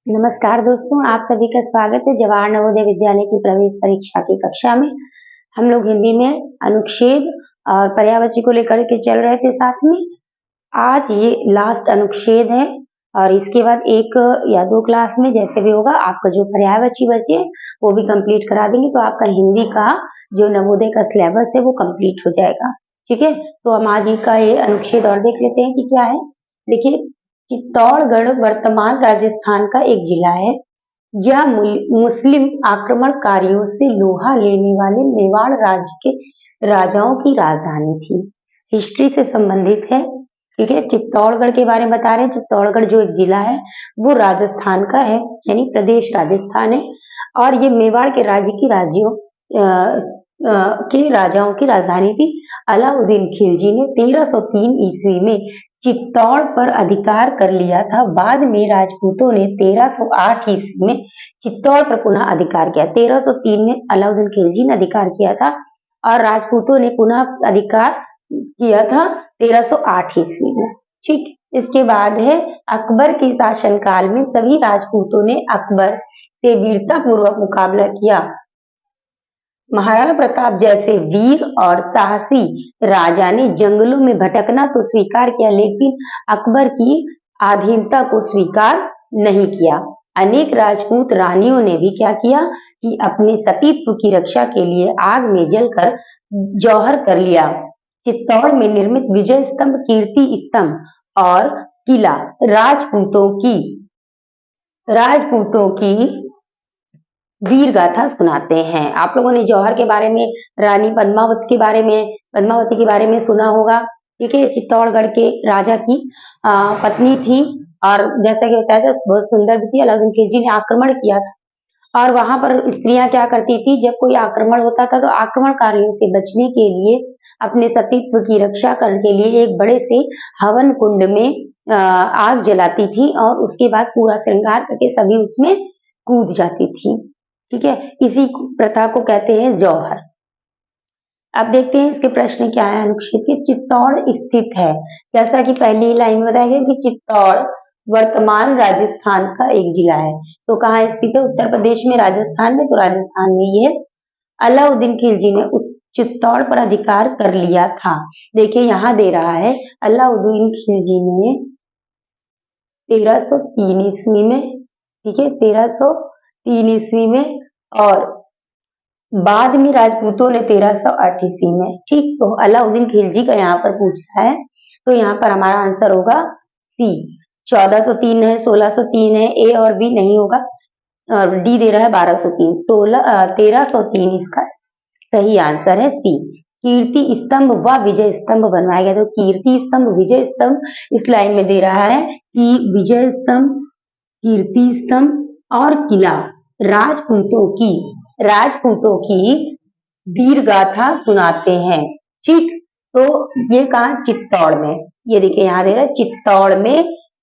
नमस्कार दोस्तों, आप सभी का स्वागत है जवाहर नवोदय विद्यालय की प्रवेश परीक्षा की कक्षा में। हम लोग हिंदी में अनुच्छेद और पर्यायवाची को लेकर के चल रहे थे साथ में। आज ये लास्ट अनुच्छेद है और इसके बाद एक या दो क्लास में जैसे भी होगा आपका जो पर्यायवाची बचे वो भी कंप्लीट करा देंगे, तो आपका हिंदी का जो नवोदय का सिलेबस है वो कंप्लीट हो जाएगा। ठीक है, तो हम आज का ये अनुच्छेद और देख लेते हैं कि क्या है। देखिए, चित्तौड़गढ़ वर्तमान राजस्थान का एक जिला है। यह मुस्लिम आक्रमणकारियों से लोहा लेने वाले मेवाड़ राज्य के राजाओं की राजधानी थी। हिस्ट्री से संबंधित है। ठीक है, चित्तौड़गढ़ के बारे में बता रहे हैं। चित्तौड़गढ़ जो एक जिला है वो राजस्थान का है, यानी प्रदेश राजस्थान है, और ये मेवाड़ के राज्य की के राजाओं की राजधानी थी। अलाउद्दीन खिलजी ने 1303 ईस्वी में चित्तौड़ पर अधिकार कर लिया था। बाद में राजपूतों ने 1308 ईस्वी में चित्तौड़ पर पुनः अधिकार किया। 1303 में अलाउद्दीन खिलजी ने अधिकार किया था और राजपूतों ने पुनः अधिकार किया था 1308 ईस्वी में। ठीक, इसके बाद है अकबर के शासनकाल में सभी राजपूतों ने अकबर से वीरता पूर्वक मुकाबला किया। महाराणा प्रताप जैसे वीर और साहसी राजा ने जंगलों में भटकना तो स्वीकार किया, लेकिन अकबर की अधीनता को स्वीकार नहीं किया। अनेक राजपूत रानियों ने भी क्या किया कि अपने सतीत्व की रक्षा के लिए आग में जलकर जौहर कर लिया। चित्तौड़ में निर्मित विजय स्तंभ, कीर्ति स्तंभ और किला राजपूतों की वीर गाथा सुनाते हैं। आप लोगों ने जौहर के बारे में, रानी पद्मावती के बारे में सुना होगा। ठीक है, चित्तौड़गढ़ के राजा की पत्नी थी और जैसा कि बताया था बहुत सुंदर भी थी। अलाउद्दीन खिलजी ने आक्रमण किया था और वहां पर स्त्रियां क्या करती थी, जब कोई आक्रमण होता था तो आक्रमणकारियों से बचने के लिए, अपने सतीत्व की रक्षा करने के लिए एक बड़े से हवन कुंड में आग जलाती थी और उसके बाद पूरा श्रृंगार करके सभी उसमें कूद जाती थी। ठीक है, इसी प्रथा को कहते हैं जौहर। अब देखते हैं इसके प्रश्न क्या है। अनुच्छेद के चित्तौड़ स्थित है, जैसा कि पहली लाइन में बताया गया कि चित्तौड़ वर्तमान राजस्थान का एक जिला है। तो कहाँ स्थित है? उत्तर प्रदेश में, राजस्थान में, तो राजस्थान में ये है। अलाउद्दीन खिलजी ने चित्तौड़ पर अधिकार कर लिया था। देखिए यहाँ दे रहा है अलाउद्दीन खिलजी ने 1303 ईस्वी में, ठीक है, 1303 ईस्वी में, और बाद में राजपूतों ने 1308 ईस्वी में। ठीक, तो अलाउद्दीन खिलजी का यहाँ पर पूछा है, तो यहाँ पर हमारा आंसर होगा सी। 1403 है, 1603 है, ए और बी नहीं होगा, और डी दे रहा है 1203। 1303 इसका सही आंसर है सी। कीर्ति स्तंभ व विजय स्तंभ बनवाया गया। तो कीर्ति स्तंभ, विजय स्तंभ इस लाइन में दे रहा है कि विजय स्तंभ, कीर्ति स्तंभ और किला राजपूतों की वीर गाथा सुनाते हैं। ठीक, तो ये कहा? चित्तौड़ में। ये देखिए यहाँ दे रहा है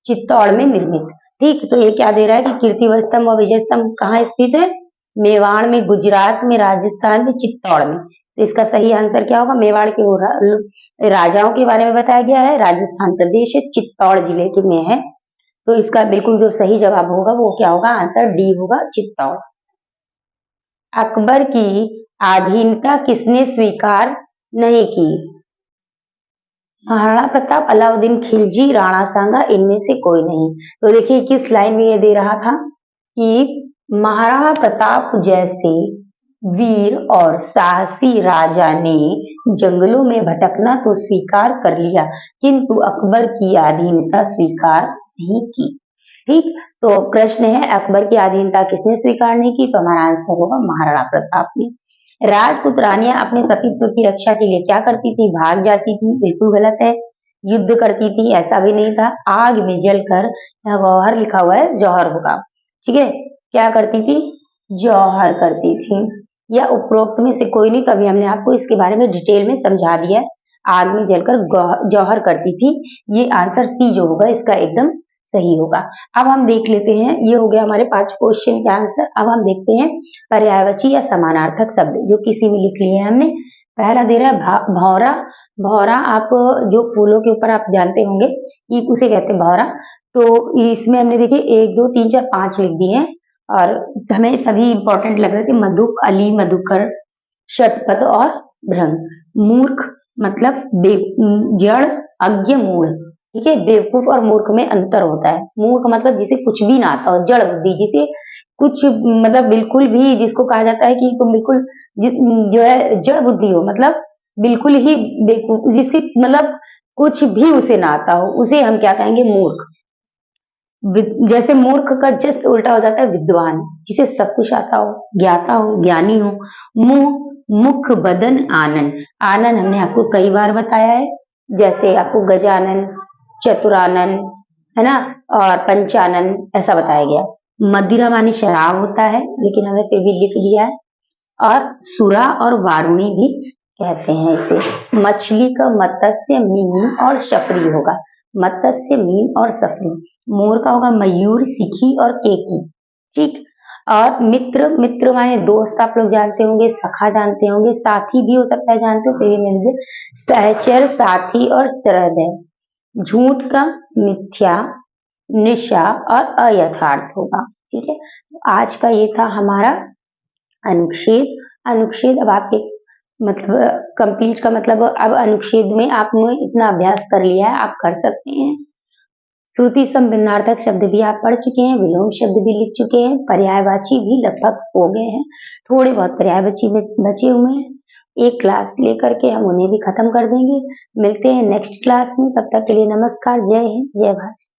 चित्तौड़ में निर्मित। ठीक, तो ये क्या दे रहा है कि कीर्ति स्तंभ और विजय स्तंभ कहाँ स्थित है? मेवाड़ में, गुजरात में, राजस्थान में, चित्तौड़ में। तो इसका सही आंसर क्या होगा? मेवाड़ के राजाओं के बारे में बताया गया है, राजस्थान प्रदेश है, चित्तौड़ जिले के में है। तो इसका बिल्कुल जो सही जवाब होगा वो क्या होगा? आंसर डी होगा, चित्तौड़। अकबर की अधीनता किसने स्वीकार नहीं की? महाराणा प्रताप, अलाउद्दीन खिलजी, राणा सांगा, इनमें से कोई नहीं। तो देखिए किस लाइन में ये दे रहा था कि महाराणा प्रताप जैसे वीर और साहसी राजा ने जंगलों में भटकना तो स्वीकार कर लिया, किंतु अकबर की अधीनता स्वीकार नहीं की। ठीक, तो प्रश्न है अकबर की अधीनता किसने स्वीकार नहीं की? तो हमारा आंसर होगा महाराणा प्रताप ने। राजपूत रानियां अपने सतीत्व की रक्षा के लिए क्या करती थी? भाग जाती थी। बिल्कुल गलत है। युद्ध करती थी, ऐसा भी नहीं था। आग में जलकर, यहाँ गौहर लिखा हुआ है, जौहर होगा। ठीक है, क्या करती थी? जौहर करती थी, या उपरोक्त में से कोई नहीं। तो अभी हमने आपको इसके बारे में डिटेल में समझा दिया है। आग में जलकर जौहर करती थी। ये आंसर सी जो होगा इसका एकदम सही होगा। अब हम देख लेते हैं, ये हो गया हमारे 5 क्वेश्चन का आंसर। अब हम देखते हैं पर्यायवाची या समानार्थक शब्द जो किसी में लिख लिए हैं हमने। पहला दे रहा है भौरा। भौरा आप जो फूलों के ऊपर आप जानते होंगे कि उसे कहते हैं भौरा। तो इसमें हमने देखिए 1 2 3 4 5 लिख दिए हैं और हमें सभी इंपॉर्टेंट लग रहे थे। मधुप, अली, मधुकर, षटपथ और भृंग। मूर्ख मतलब जड़, अज्ञ, मूढ़। ठीक है, बेवकूफ और मूर्ख में अंतर होता है। मूर्ख मतलब जिसे कुछ भी ना आता हो, जड़ बुद्धि, जिसे कुछ मतलब बिल्कुल भी, जिसको कहा जाता है कि तुम बिल्कुल जो है जड़ बुद्धि हो, मतलब बिल्कुल ही बेवकूफ, जिसकी मतलब कुछ भी उसे ना आता हो, उसे हम क्या कहेंगे? मूर्ख। जैसे मूर्ख का जस्ट उल्टा हो जाता है विद्वान, जिसे सब कुछ आता हो, ज्ञाता हो, ज्ञानी हो। मुंह, मुख, बदन, आनन। आनन हमने आपको कई बार बताया है, जैसे आपको गजानन, चतुरानन, है ना, और पंचानन ऐसा बताया गया। मदिरा मानी शराब होता है, लेकिन हमने फिर भी लिख लिया है। और सुरा और वारुणी भी कहते हैं इसे। मछली का मत्स्य, मीन और सफरी होगा। मत्स्य, मीन और सफरी। मोर का होगा मयूर, सिखी और केकी। ठीक। और मित्र, मित्र माने दोस्त, आप लोग जानते होंगे, सखा जानते होंगे, साथी भी हो सकता है, जानते हो, फिर ये मिल गए। सहचर, साथी और सहृदय। झूठ का मिथ्या, निशा और अयथार्थ होगा। ठीक है, आज का ये था हमारा अनुच्छेद। अनुच्छेद अब आपके मतलब कंप्लीट का मतलब, अब अनुच्छेद में आपने इतना अभ्यास कर लिया है, आप कर सकते हैं। श्रुति सम भिन्नार्थक शब्द भी आप पढ़ चुके हैं, विलोम शब्द भी लिख चुके हैं, पर्यायवाची भी लगभग हो गए हैं, थोड़े बहुत पर्यायवाची बचे हुए हैं। एक क्लास लेकर के हम उन्हें भी खत्म कर देंगे। मिलते हैं नेक्स्ट क्लास में, तब तक के लिए नमस्कार, जय हिंद, जय भारत।